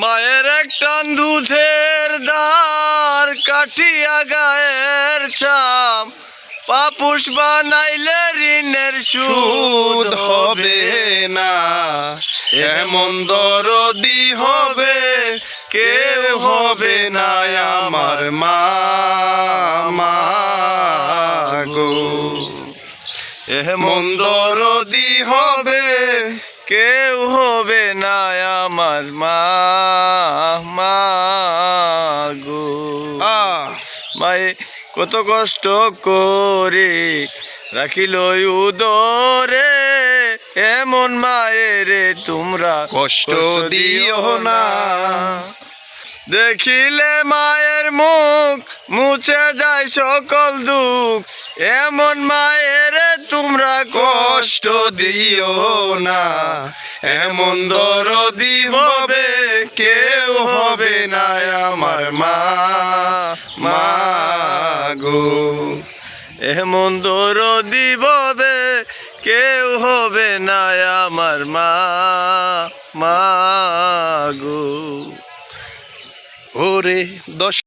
মায়ের এক টান দুধের দ্বার কাটিয়া গায়ের চাম পাপুষ বানাইলে ঋণের সুদ হবে না। এমন দরদি হবে কেউ হবে না আমার মা গো। এমন দরদি হবে কেউ হবে না আমার মা গো। মায়ে কত কষ্ট করে রাখিল উদরে, এমন মায়েরে তোমরা কষ্ট দিও না। দেখিলে মায়ের মুখ মুছে যায় সকল দুঃখ, এমন মায়েরে তোমরা কষ্ট দিও না। এমন দরদি হবে কেউ হবে না আমার মা গো। এমন দরদি হবে কেউ হবে না আমার মা গো। ওরে দশ